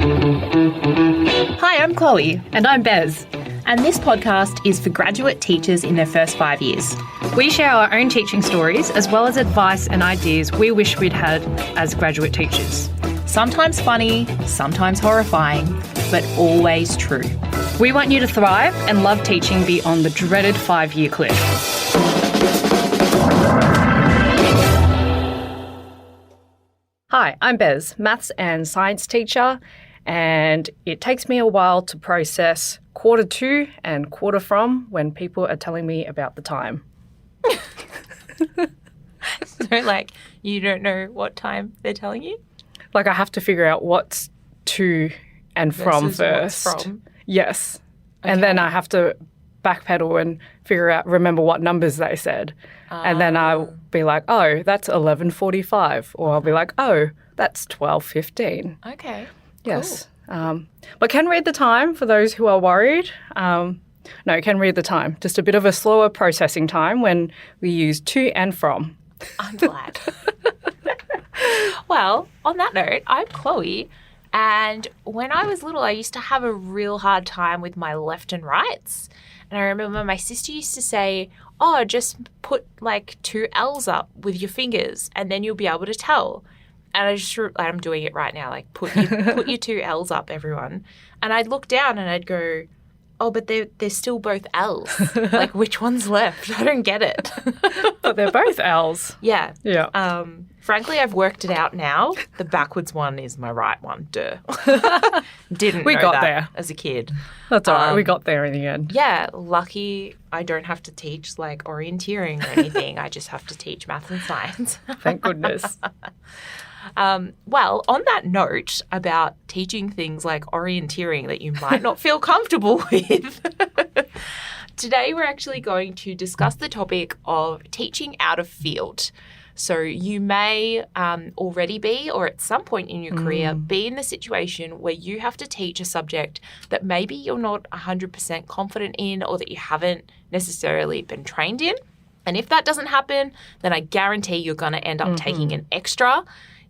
Hi, I'm Chloe. And I'm Bez. And this podcast is for graduate teachers in their first 5 years. We share our own teaching stories as well as advice and ideas we wish we'd had as graduate teachers. Sometimes funny, sometimes horrifying, but always true. We want you to thrive and love teaching beyond the dreaded 5-year cliff. Hi, I'm Bez, maths and science teacher, and it takes me a while to process quarter to and quarter from when people are telling me about the time. So, like, you don't know what time they're telling you? Like, I have to figure out what's to and from Versus first. what's from? Yes. Okay. And then I have to backpedal and remember what numbers they said. And then I'll be like, oh, that's 11:45. Or I'll be like, oh, that's 12:15. Okay. Yes. But can read the time for those who are worried. No, can read the time. Just a bit of a slower processing time when we use to and from. I'm glad. Well, on that note, I'm Chloe. And when I was little, I used to have a real hard time with my left and rights. And I remember my sister used to say, oh, just put like 2 L's up with your fingers and then you'll be able to tell. And I'm doing it right now, like put your 2 L's up, everyone. And I'd look down and I'd go, oh, but they're still both L's. Like, which one's left? I don't get it. But they're both L's. Yeah. Yeah. Frankly, I've worked it out now. The backwards one is my right one. Duh. Didn't We know got that there. as a kid. That's all right. We got there in the end. Yeah, lucky I don't have to teach like orienteering or anything. I just have to teach math and science. Thank goodness. Well, on that note about teaching things like orienteering that you might not feel comfortable with, today we're actually going to discuss the topic of teaching out of field. So you may already be, or at some point in your career, be in the situation where you have to teach a subject that maybe you're not 100% confident in or that you haven't necessarily been trained in. And if that doesn't happen, then I guarantee you're going to end up taking an extra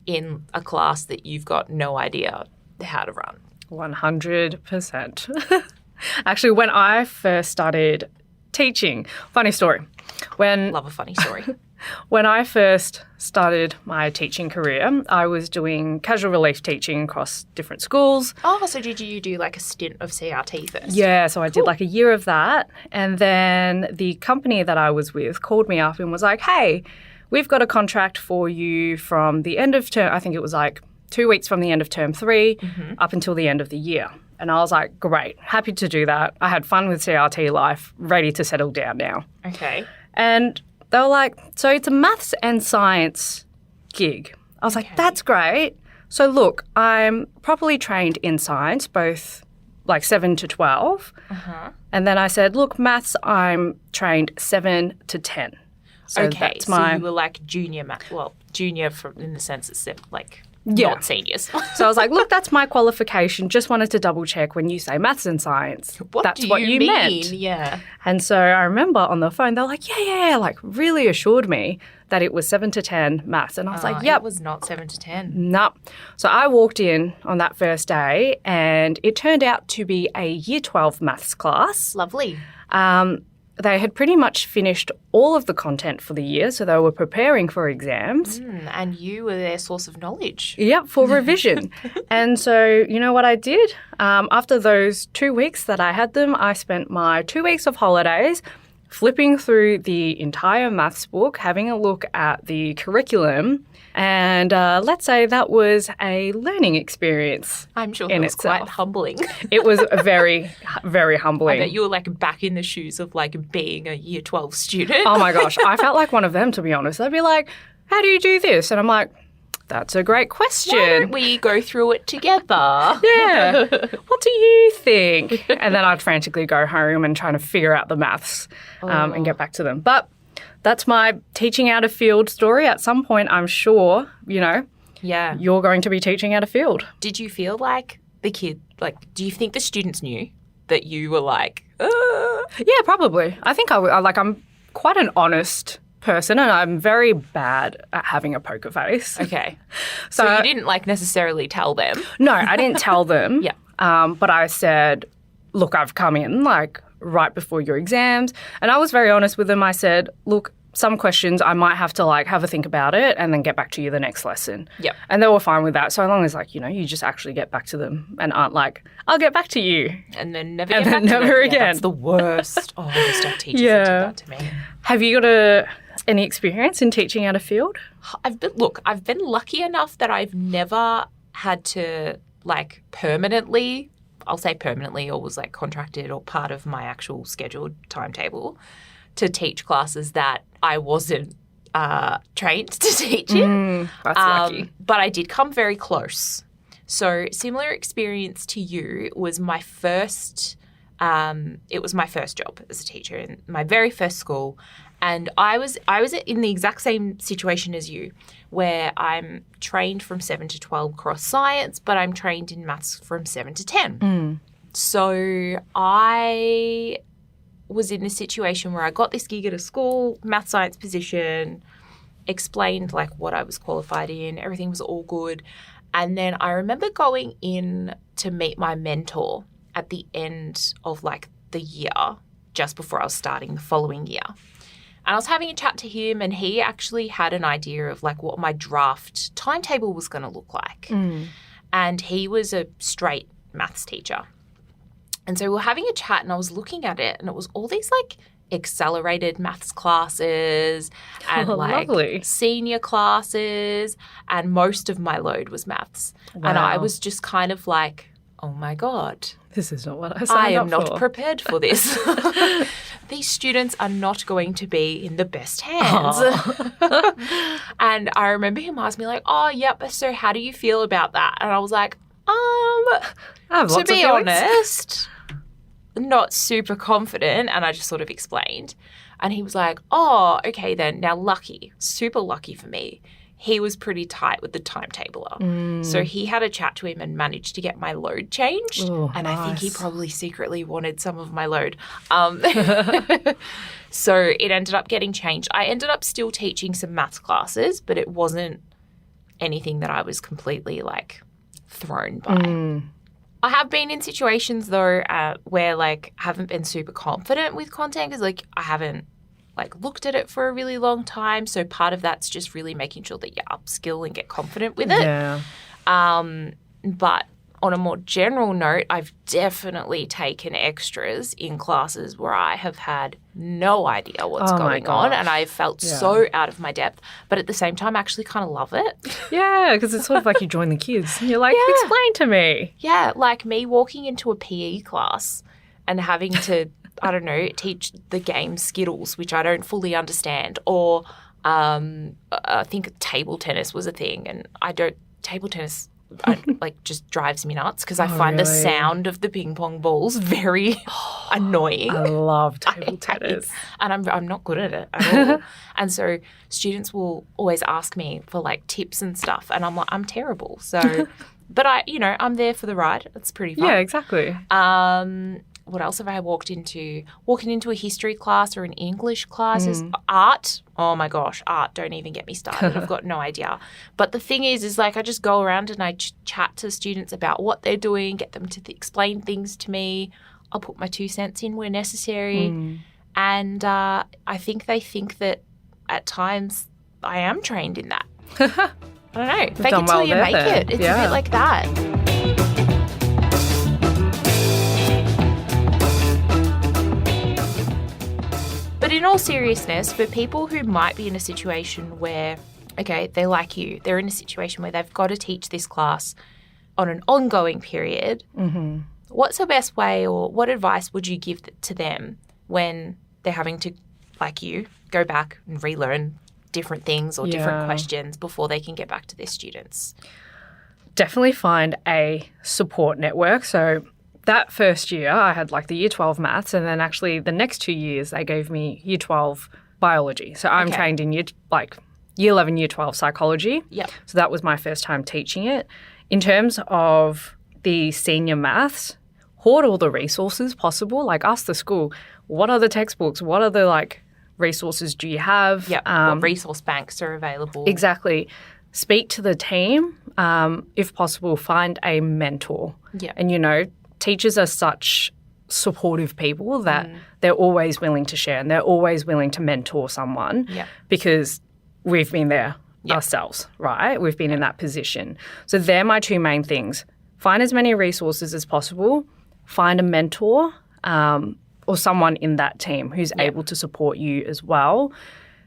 in a class that you've got no idea how to run. 100%. Actually, when I first started teaching, funny story. Love a funny story. When I first started my teaching career, I was doing casual relief teaching across different schools. Oh, so did you do like a stint of CRT first? Yeah, so I did like a year of that. And then the company that I was with called me up and was like, hey, we've got a contract for you from the end of term, I think it was like 2 weeks from the end of term 3 up until the end of the year. And I was like, great, happy to do that. I had fun with CRT life, ready to settle down now. Okay. And they were like, so it's a maths and science gig. I was like, that's great. So look, I'm properly trained in science, both like 7 to 12. And then I said, look, maths, I'm trained 7 to 10. So okay, that's my... so you were like junior math. Well, junior in the sense it's like Yeah. not seniors. So I was like, look, that's my qualification. Just wanted to double check when you say maths and science. That's what you mean? meant. Yeah. And so I remember on the phone, they were like, yeah, like really assured me that it was 7 to 10 maths. And I was like, yep. It was not 7 to 10. No. So I walked in on that first day and it turned out to be a year 12 maths class. Lovely. They had pretty much finished all of the content for the year, so they were preparing for exams. And you were their source of knowledge. Yep, for revision. And so you know what I did? After those 2 weeks that I had them, I spent my 2 weeks of holidays flipping through the entire maths book, having a look at the curriculum, and let's say that was a learning experience. I'm sure in it was itself. quite humbling. It was very, very humbling. I bet you were like back in the shoes of like being a year 12 student. Oh my gosh, I felt like one of them, to be honest. They'd be like, how do you do this? And I'm like, that's a great question. Why don't we go through it together? Yeah. What do you think? And then I'd frantically go home and try to figure out the maths and get back to them. But that's my teaching out of field story. At some point, I'm sure, Yeah. you're going to be teaching out of field. Did you feel like the kid, like, do you think the students knew that you were like, Yeah, probably. I think I'm quite an honest person and I'm very bad at having a poker face. Okay. So you didn't like necessarily tell them? No, I didn't tell them. Yeah. But I said, look, I've come in like right before your exams. And I was very honest with them. I said, look, some questions I might have to like have a think about it and then get back to you the next lesson. Yep. And they were fine with that. So long as like, you know, you just actually get back to them and aren't like, I'll get back to you. And then never And get then back to never them. again. Yeah, that's the worst. Oh, I used to have teachers Yeah. that did that to me. Have you got any experience in teaching at a field? I've been lucky enough that I've never had to like permanently, I'll say permanently, or was like contracted or part of my actual scheduled timetable to teach classes that I wasn't trained to teach in. That's lucky. But I did come very close. So similar experience to you was my first. It was my first job as a teacher in my very first school, and I was in the exact same situation as you, where I'm trained from 7 to 12 cross science, but I'm trained in maths from 7 to 10. So I was in a situation where I got this gig at a school, math science position, explained like what I was qualified in, everything was all good. And then I remember going in to meet my mentor at the end of like the year, just before I was starting the following year. And I was having a chat to him and he actually had an idea of like what my draft timetable was going to look like. And he was a straight maths teacher. And so we were having a chat and I was looking at it and it was all these like accelerated maths classes and like lovely. senior classes, and most of my load was maths. And I Wow. was just kind of like, oh my God, This is not what I signed I am up not for. prepared for this. These students are not going to be in the best hands. And I remember him asking me like, oh, yep, so how do you feel about that? And I was like, I have to lots of be feelings. honest, not super confident. And I just sort of explained. And he was like, oh, okay then. Now lucky, super lucky for me, he was pretty tight with the timetabler. So he had a chat to him and managed to get my load changed. Oh, and I think he nice. probably secretly wanted some of my load. So it ended up getting changed. I ended up still teaching some maths classes, but it wasn't anything that I was completely like thrown by. I have been in situations though where like I haven't been super confident with content because like I haven't like looked at it for a really long time. So part of that's just really making sure that you upskill and get confident with it. Yeah. But on a more general note, I've definitely taken extras in classes where I have had no idea what's Oh my going on gosh. and I've felt Yeah. so out of my depth. But at the same time, I actually kind of love it. Yeah, because it's sort of like you join the kids. And you're like, explain to me. Yeah, like me walking into a PE class and having to, I don't know, teach the game Skittles, which I don't fully understand, or I think table tennis was a thing, and table tennis like just drives me nuts because I find the really? sound of the ping pong balls very annoying. I love table hate- tennis. And I'm not good at it at all. And so students will always ask me for like tips and stuff, and I'm like, I'm terrible. So, but I'm there for the ride. It's pretty fun. Yeah, exactly. What else have I walked into? Walking into a history class or an English class is art. Oh my gosh, art. Don't even get me started. I've got no idea. But the thing is like I just go around and I chat to students about what they're doing, get them to explain things to me. I'll put my 2 cents in where necessary. And I think they think that at times I am trained in that. I don't know. Fake done it till well you there make then. it. It's a Yeah. bit like that. But in all seriousness, for people who might be in a situation where, okay, they're like you, they're in a situation where they've got to teach this class on an ongoing period, what's the best way or what advice would you give to them when they're having to, like you, go back and relearn different things or different Yeah. questions before they can get back to their students? Definitely find a support network. So that first year, I had like the year 12 maths, and then actually the next 2 years, they gave me year 12 biology. So I'm Okay. trained in year 11, year 12 psychology. Yep. So that was my first time teaching it. In terms of the senior maths, hoard all the resources possible. Like ask the school, what are the textbooks? What are the resources do you have? Yeah. What resource banks are available? Exactly. Speak to the team. If possible, find a mentor. Yeah. And, you know, teachers are such supportive people that they're always willing to share and they're always willing to mentor someone because we've been there ourselves, right? We've been in that position. So they're my two main things. Find as many resources as possible. Find a mentor or someone in that team who's able to support you as well.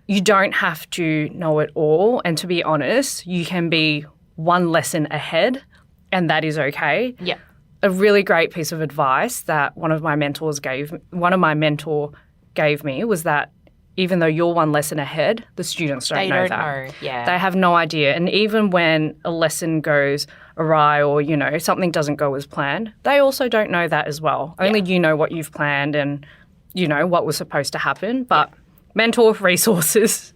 You don't have to know it all. And to be honest, you can be one lesson ahead and that is okay. Yeah. A really great piece of advice that one of my mentor gave me was that even though you're one lesson ahead, the students don't know that. Yeah. They have no idea. And even when a lesson goes awry or, you know, something doesn't go as planned, they also don't know that as well. Only you know what you've planned and, you know, what was supposed to happen. But mentor resources,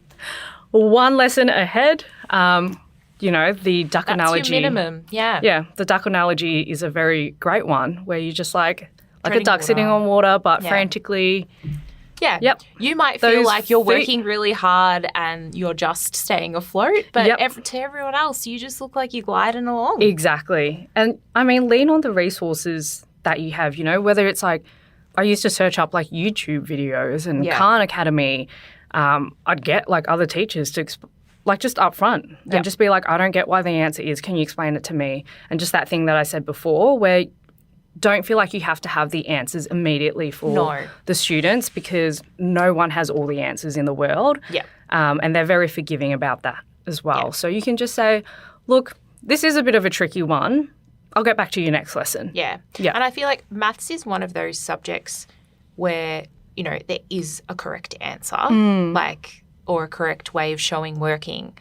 one lesson ahead. You know, the duck analogy. That's your minimum, yeah. Yeah, the duck analogy is a very great one where you just like Treading a duck water. sitting on water but frantically. Yeah. Yep. You might feel Those like you're feet- working really hard and you're just staying afloat, but Yep. to everyone else, you just look like you're gliding along. Exactly. And I mean, lean on the resources that you have, you know, whether it's like, I used to search up like YouTube videos and Khan Academy. I'd get like other teachers to like just up front and just be like, I don't get why the answer is. Can you explain it to me? And just that thing that I said before where don't feel like you have to have the answers immediately for the students because no one has all the answers in the world. Yeah. And they're very forgiving about that as well. Yeah. So you can just say, look, this is a bit of a tricky one. I'll get back to you next lesson. Yeah. Yeah. And I feel like maths is one of those subjects where, you know, there is a correct answer, like, or a correct way of showing working.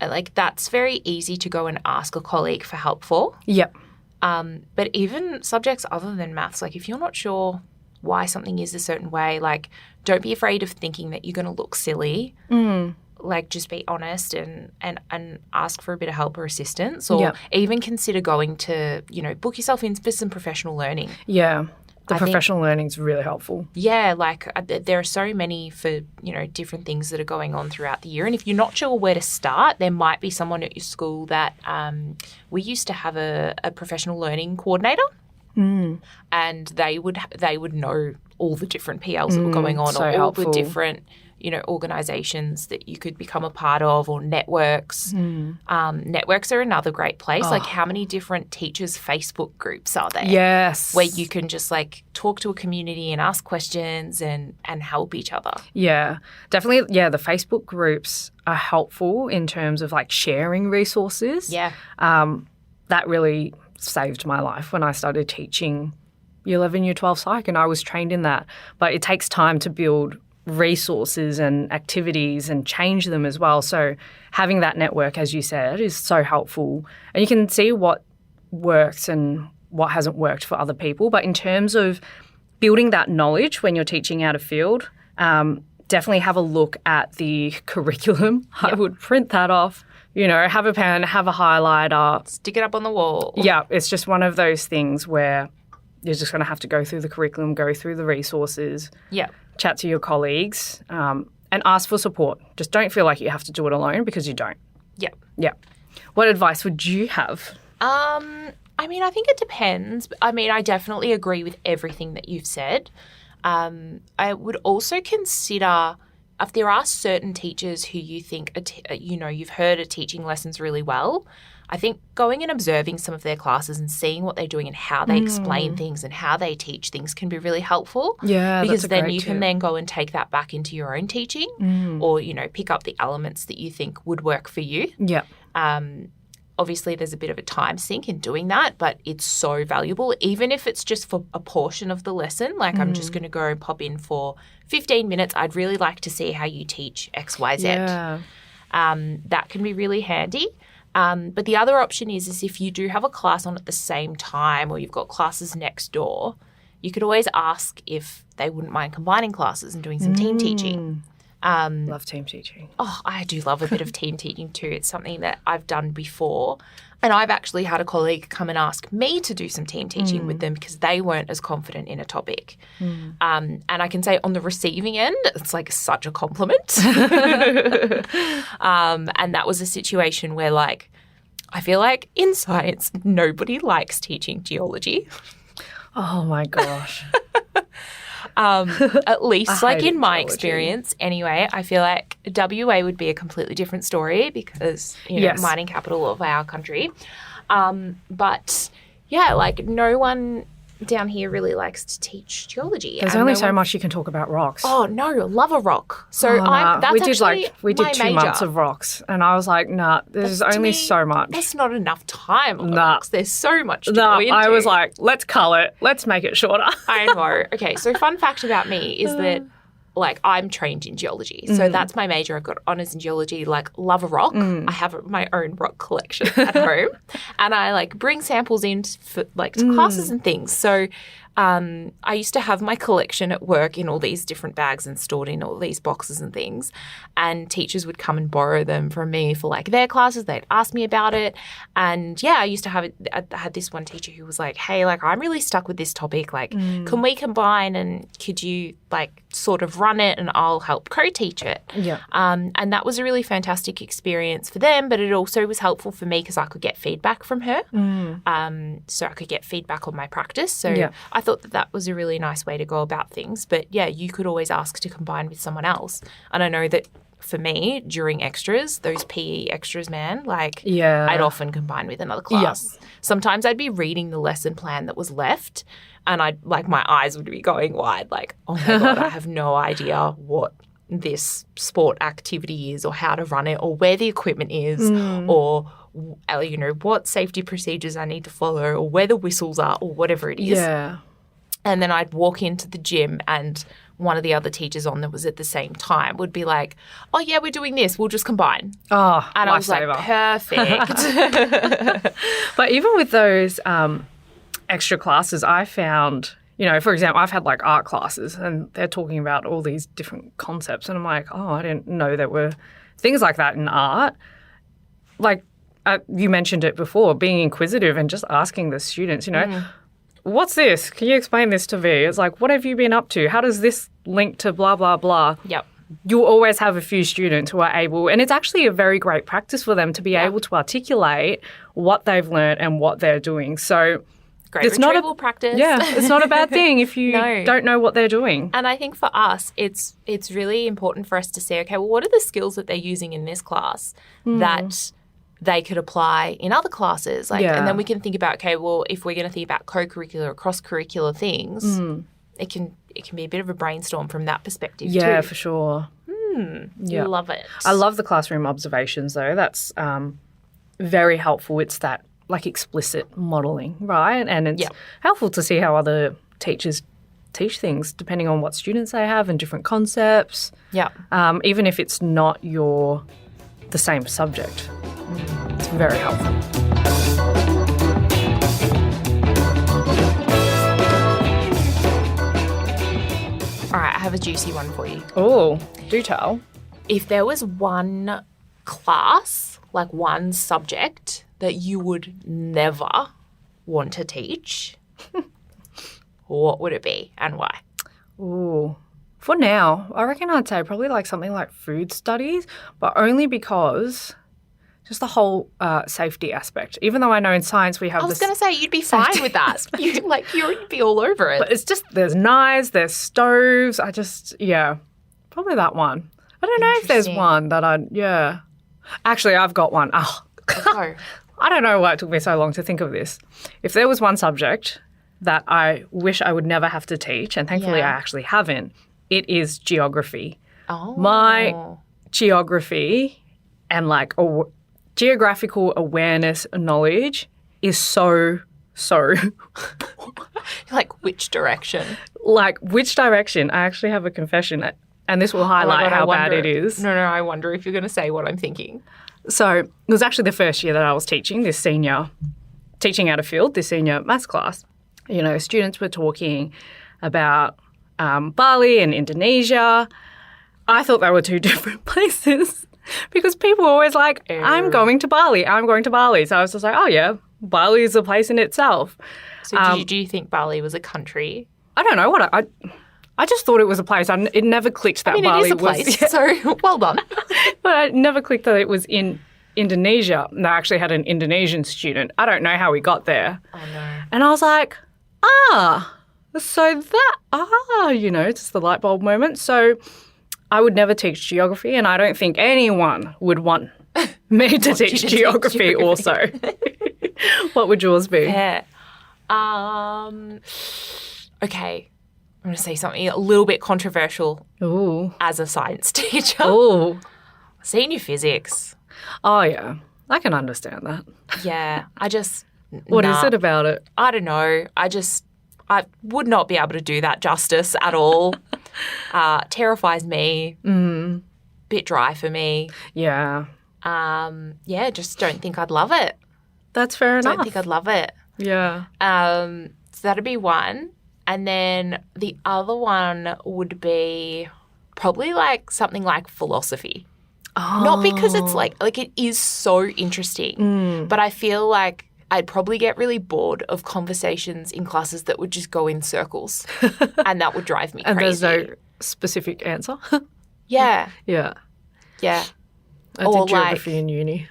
Like, that's very easy to go and ask a colleague for help for. Yep. But even subjects other than maths, like if you're not sure why something is a certain way, like don't be afraid of thinking that you're going to look silly. Like just be honest and ask for a bit of help or assistance or even consider going to, you know, book yourself in for some professional learning. Yeah. The I think- professional learning is really helpful. Yeah, like there are so many for, you know, different things that are going on throughout the year. And if you're not sure where to start, there might be someone at your school that we used to have a professional learning coordinator. And they would know all the different PLs that were going on so or all helpful. the different, you know, organisations that you could become a part of or networks. Networks are another great place. Like how many different teachers' Facebook groups are there? Yes. Where you can just like talk to a community and ask questions and help each other. Yeah, definitely. Yeah, the Facebook groups are helpful in terms of like sharing resources. Yeah. That really saved my life when I started teaching Year 11, Year 12 psych, and I was trained in that. But it takes time to build resources and activities and change them as well. So having that network, as you said, is so helpful. And you can see what works and what hasn't worked for other people. But in terms of building that knowledge when you're teaching out of field, definitely have a look at the curriculum. I would print that off, you know, have a pen, have a highlighter. Stick it up on the wall. Yeah, it's just one of those things where you're just going to have to go through the curriculum, go through the resources, Yeah. chat to your colleagues, and ask for support. Just don't feel like you have to do it alone because you don't. Yeah. Yeah. What advice would you have? I mean, I think it depends. I mean, I definitely agree with everything that you've said. I would also consider if there are certain teachers who you think, you know, you've heard are teaching lessons really well, I think going and observing some of their classes and seeing what they're doing and how they explain things and how they teach things can be really helpful. Yeah, because that's a then great you can tip. then go and take that back into your own teaching or, you know, pick up the elements that you think would work for you. Yeah. Obviously, there's a bit of a time sink in doing that, but it's so valuable, even if it's just for a portion of the lesson. Like, I'm just going to go and pop in for 15 minutes. I'd really like to see how you teach X, Y, Z. Yeah. That can be really handy. But the other option is if you do have a class on at the same time or you've got classes next door, you could always ask if they wouldn't mind combining classes and doing some team teaching. Love team teaching. Oh, I do love a bit of team teaching too. It's something that I've done before. And I've actually had a colleague come and ask me to do some team teaching with them because they weren't as confident in a topic. And I can say on the receiving end, it's like such a compliment. And that was a situation where, like, I feel like in science, nobody likes teaching geology. Oh my gosh. At least like in my geology. experience anyway, I feel like WA would be a completely different story because, you know, Yes. mining capital of our country. But yeah, like no one down here really likes to teach geology. There's and only no so one- much you can talk about rocks. Oh no, love a rock. So Oh, nah. that's we did actually we did my 2 major. months of rocks, and I was like, nah, there's To only me, so much. That's not enough time on the Nah. rocks. There's so much to Nah, go into. I was like, let's cull it, let's make it shorter. I know. Okay, so fun fact about me is that like I'm trained in geology. So that's my major. I've got honours in geology, like love a rock. I have my own rock collection at home. And I like bring samples in for like to classes and things. So I used to have my collection at work in all these different bags and stored in all these boxes and things. And teachers would come and borrow them from me for like their classes. They'd ask me about it. And yeah, I used to have it. I had this one teacher who was like, hey, like I'm really stuck with this topic. Like, can we combine and could you like sort of run it and I'll help co-teach it? Yeah. And that was a really fantastic experience for them, but it also was helpful for me because I could get feedback from her. So I could get feedback on my practice. So Yeah. I thought that was a really nice way to go about things. But yeah, you could always ask to combine with someone else. And I know that for me, during extras, those PE extras, man, like Yeah. I'd often combine with another class. Sometimes I'd be reading the lesson plan that was left and I'd like my eyes would be going wide, like, oh my God, I have no idea what this sport activity is or how to run it or where the equipment is or you know what safety procedures I need to follow or where the whistles are or whatever it is. Yeah. And then I'd walk into the gym and one of the other teachers on that was at the same time would be like, oh yeah, we're doing this, we'll just combine. Oh, And I was like, lifesaver. perfect. But even with those extra classes, I found, you know, for example, I've had like art classes and they're talking about all these different concepts. And I'm like, oh, I didn't know there were things like that in art. Like you mentioned it before, being inquisitive and just asking the students, you know, what's this? Can you explain this to me? It's like, what have you been up to? How does this link to blah, blah, blah? Yep. You'll always have a few students who are able, and it's actually a very great practice for them to be able to articulate what they've learned and what they're doing. So Great it's not retrieval practice. yeah, it's not a bad thing if you No. don't know what they're doing. And I think for us, it's really important for us to say, okay, well, what are the skills that they're using in this class that they could apply in other classes? Like, Yeah. and then we can think about, okay, well, if we're going to think about co-curricular or cross-curricular things, it can be a bit of a brainstorm from that perspective Yeah, too. for sure. Yeah. Love it. I love the classroom observations though. That's very helpful. It's that like explicit modelling, right? And it's Yeah. helpful to see how other teachers teach things depending on what students they have and different concepts. Yeah. Even if it's not the same subject. It's very helpful. All right, I have a juicy one for you. Oh, do tell. If there was one class, like one subject that you would never want to teach, what would it be and why? Ooh. For now, I reckon I'd say probably like something like food studies, but only because just the whole safety aspect. Even though I know in science we have I was this, going to say you'd be fine with that. You'd be all over it. but it's just there's knives, there's stoves. Probably that one. I don't know if there's Interesting. one that Actually, I've got one. Oh, Oh, I don't know why it took me so long to think of this. If there was one subject that I wish I would never have to teach, and thankfully Yeah. I actually haven't, it is geography. oh. My geography and like geographical awareness and knowledge is so Like which direction? like which direction. I actually have a confession, and this will highlight God, I how bad wonder- it is. No, I wonder if you're going to say what I'm thinking. So it was actually the first year that I was teaching out of field, this senior maths class. You know, students were talking about Bali and Indonesia. I thought they were two different places because people were always like, I'm going to Bali. I'm going to Bali. So I was just like, oh, yeah, Bali is a place in itself. So do you think Bali was a country? I don't know what I just thought it was a place. It never clicked that Bali it is a place. was. So well done. But it never clicked that it was in Indonesia. And I actually had an Indonesian student. I don't know how we got there. Oh no. And I was like, so just the light bulb moment. So I would never teach geography, and I don't think anyone would want me to teach geography also. What would yours be? Yeah. Okay. I'm going to say something a little bit controversial Ooh. as a science teacher. Ooh. Senior physics. Oh, yeah. I can understand that. Yeah. What is it about it? I don't know. I would not be able to do that justice at all. Terrifies me. Bit dry for me. Yeah. Just don't think I'd love it. That's fair enough. Don't think I'd love it. Yeah. So that'd be one. And then the other one would be probably like something like philosophy. Oh. Not because it's like it is so interesting, but I feel like I'd probably get really bored of conversations in classes that would just go in circles, and that would drive me crazy. And there's no specific answer? Yeah. Yeah. Yeah. I did geography in uni.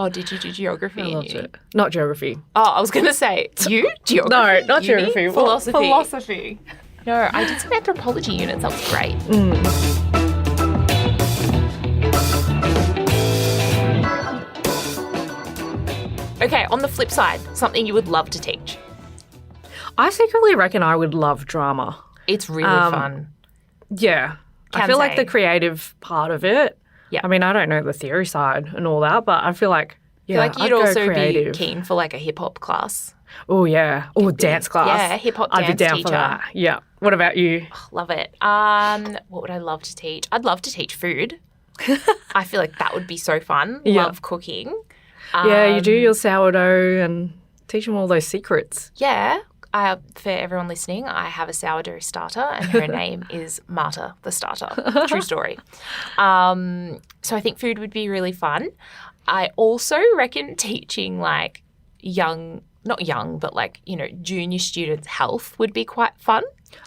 Oh, did you do geography I in loved uni? it. Not geography. Oh, I was going to say, you? Geography? No, not uni? geography. Philosophy. Philosophy. No, I did some anthropology units. That was great. Okay, on the flip side, something you would love to teach. I secretly reckon I would love drama. It's really fun. Yeah. I feel like the creative part of it. Yeah. I mean, I don't know the theory side and all that, but I feel like, yeah, I feel like I'd you'd go also creative. be keen for like a hip hop class. Oh, yeah. Oh, dance class. Yeah, hip-hop I'd be dance down teacher. for that. Yeah. What about you? Love it. What would I love to teach? I'd love to teach food. I feel like that would be so fun. Yeah. Love cooking. Yeah, you do your sourdough and teach them all those secrets. Yeah. For everyone listening, I have a sourdough starter and her name is Marta the starter. True story. So I think food would be really fun. I also reckon teaching like not young, but like, junior students health would be quite fun.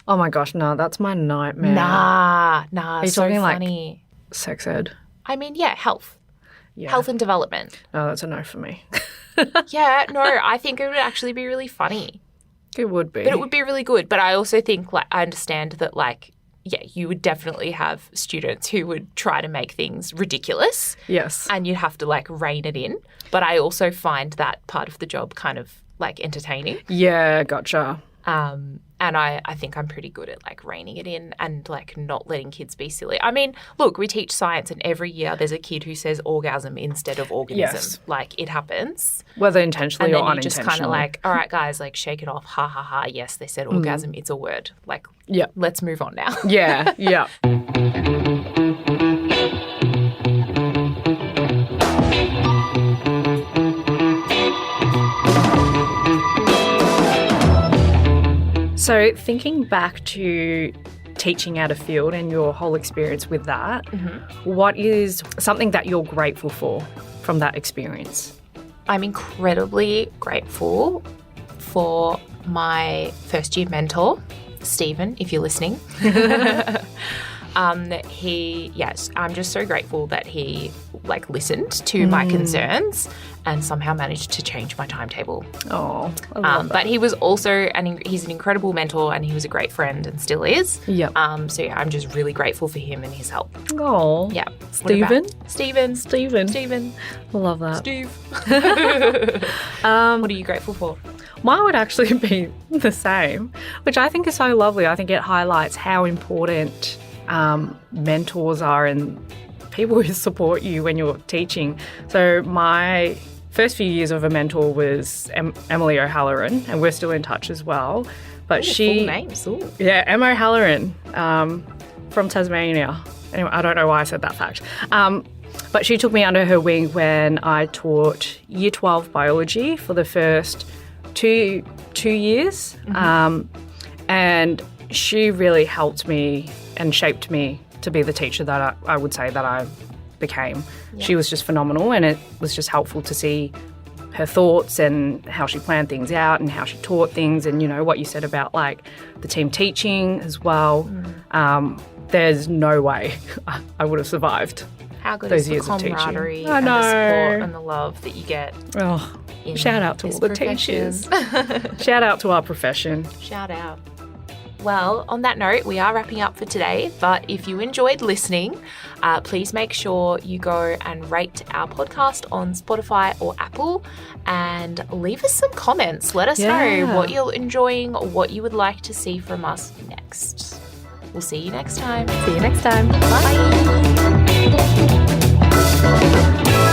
Oh my gosh, no, that's my nightmare. Nah, Are you so talking funny. like sex ed? I mean, yeah, health. Yeah. Health and development. No, that's a no for me. Yeah, no, I think it would actually be really funny. It would be. But it would be really good. But I also think, like, I understand that, like, yeah, you would definitely have students who would try to make things ridiculous. Yes. And you'd have to, like, rein it in. But I also find that part of the job kind of, like, entertaining. Yeah, gotcha. And I think I'm pretty good at, like, reining it in and, like, not letting kids be silly. I mean, look, we teach science and every year there's a kid who says orgasm instead of organism. Yes. Like, it happens. Whether intentionally And or then you just unintentionally. kind of like, all right, guys, like, shake it off. Ha, ha, ha. Yes, they said orgasm. It's a word. Like, Yeah. let's move on now. Yeah, yeah. So thinking back to teaching out of field and your whole experience with that, what is something that you're grateful for from that experience? I'm incredibly grateful for my first year mentor, Stephen, if you're listening. I'm just so grateful that he like listened to my concerns and somehow managed to change my timetable. Oh, I love that. But he was also, he's an incredible mentor and he was a great friend and still is. Yep. So yeah, I'm just really grateful for him and his help. Oh, Yeah. Stephen? Stephen. Stephen. I love that. Steve. What are you grateful for? Mine would actually be the same, which I think is so lovely. I think it highlights how important mentors are and people who support you when you're teaching. So my first few years of a mentor was Emily O'Halloran, and we're still in touch as well. But she, full names. Ooh. yeah, Emma O'Halloran from Tasmania. Anyway, I don't know why I said that fact. But she took me under her wing when I taught Year 12 biology for the first two years. And she really helped me and shaped me to be the teacher that I would say that I became. She was just phenomenal, and it was just helpful to see her thoughts and how she planned things out and how she taught things, and, you know, what you said about, like, the team teaching as well. There's no way I would have survived. How good those is the years of teaching. camaraderie I and the know. support and the love that you get? Oh, in shout out to this all the profession. teachers. Shout out to our profession. Shout out. Well, on that note, we are wrapping up for today, but if you enjoyed listening, please make sure you go and rate our podcast on Spotify or Apple and leave us some comments. Let us know what you're enjoying, or what you would like to see from us next. We'll see you next time. See you next time. Bye.